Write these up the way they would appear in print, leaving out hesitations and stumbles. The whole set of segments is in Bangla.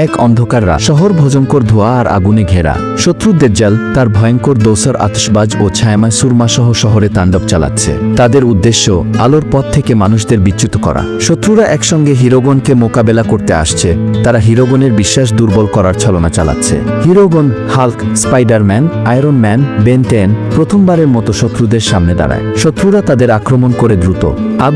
এক অন্ধকার রাত, শহর ভয়ঙ্কর ধোঁয়া আর আগুনে ঘেরা। শত্রু দাজ্জাল তার ভয়ঙ্কর দৌসর আতশবাজ ও ছায়াময় সুরমাসহ শহরে তাণ্ডব চালাচ্ছে। তাদের উদ্দেশ্য আলোর পথ থেকে মানুষদের বিচ্যুত করা। শত্রুরা একসঙ্গে হিরোগনকে মোকাবেলা করতে আসছে। তারা হিরোগনের বিশ্বাস দুর্বল করার ছলনা চালাচ্ছে। হিরোগন, Hulk, Spiderman, Iron Man, Ben 10 প্রথমবারের মতো শত্রুদের সামনে দাঁড়ায়। শত্রুরা তাদের আক্রমণ করে দ্রুত।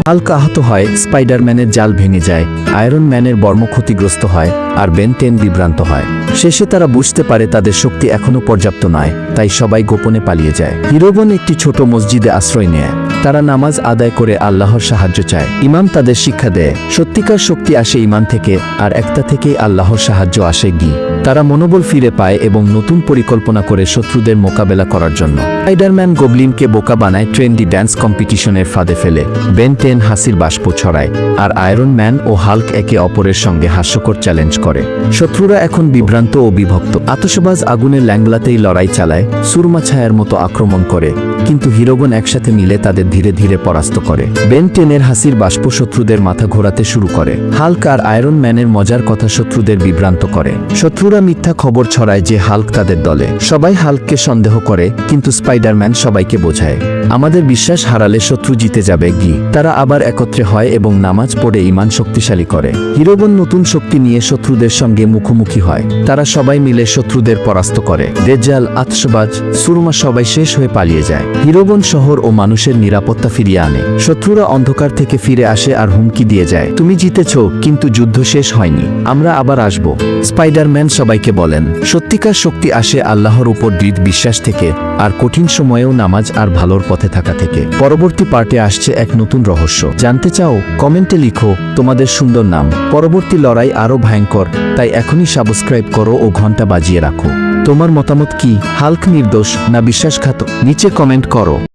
হাল্ক আহত হয়, স্পাইডারম্যানের জাল ভেঙে যায়, আয়রন ম্যানের বর্ম ক্ষতিগ্রস্ত হয়, আর বেন 10 বিভ্রান্ত হয়। শেষে তারা বুঝতে পারে তাদের শক্তি এখনও পর্যাপ্ত নয়, তাই সবাই গোপনে পালিয়ে যায়। হিরোগন একটি ছোট মসজিদে আশ্রয় নেয়। তারা নামাজ আদায় করে আল্লাহর সাহায্য চায়। ইমাম তাদের শিক্ষা দেয়, সত্যিকার শক্তি আসে ইমান থেকে, আর একটা থেকেই আল্লাহর সাহায্য আসে গি। তারা মনোবল ফিরে পায় এবং নতুন পরিকল্পনা করে শত্রুদের মোকাবেলা করার জন্য। স্পাইডারম্যান গবলিনকে বোকা বানায় ট্রেন্ডি ড্যান্স কম্পিটিশনের ফাঁদে ফেলে। বেন 10 হাসির বাষ্প ছড়ায়, আর আয়রন ম্যান ও হাল্ক একে অপরের সঙ্গে হাস্যকর চ্যালেঞ্জ করে। শত্রুরা এখন বিভ্রান্ত ও বিভক্ত। আতশবাজ আগুনের ল্যাংলাতেই লড়াই চালায়, সুরমা ছায়ার মতো আক্রমণ করে, কিন্তু হিরোগন একসাথে মিলে তাদের ধীরে ধীরে পরাস্ত করে। বেন 10-এর হাসির বাষ্প শত্রুদের মাথা ঘোরাতে শুরু করে। হাল্ক আর আয়রন ম্যানের মজার কথা শত্রুদের বিভ্রান্ত করে। শত্রুরা মিথ্যা খবর ছড়ায় যে হাল্ক তাদের দলে। সবাই হাল্ককে সন্দেহ করে, কিন্তু স্পাইডারম্যান সবাইকে বোঝায়, আমাদের বিশ্বাস হারালে শত্রু জিতে যাবে গি। তারা আবার একত্রে হয় এবং নামাজ পড়ে ইমান শক্তিশালী করে। হিরোগন নতুন শক্তি নিয়ে শত্রুদের সঙ্গে মুখোমুখি হয়। তারা সবাই মিলে শত্রুদের পরাস্ত করে। দাজ্জাল, আতশবাজ, সুরমা সবাই শেষ হয়ে পালিয়ে যায়। হিরোগন শহর ও মানুষের নিরাপত্তা ফিরিয়ে আনে। শত্রুরা অন্ধকার থেকে ফিরে আসে আর হুমকি দিয়ে যায়, তুমি জিতেছ, কিন্তু যুদ্ধ শেষ হয়নি, আমরা আবার আসব। স্পাইডারম্যান সবাইকে বলেন, সত্যিকার শক্তি আসে আল্লাহর উপর দৃঢ় বিশ্বাস থেকে, আর কঠিন সময়েও নামাজ আর ভালোর পথে থাকা থেকে। পরবর্তী পার্টে আসছে এক নতুন রহস্য। জানতে চাও? কমেন্টে লিখো তোমাদের সুন্দর নাম। পরবর্তী লড়াই আরও ভয়ঙ্কর, তাই এখনই সাবস্ক্রাইব করো ও ঘন্টা বাজিয়ে রাখো। তোমার মতামত কি? হাল্ক নির্দোষ না বিশ্বাসঘাতক? নিচে কমেন্ট করো।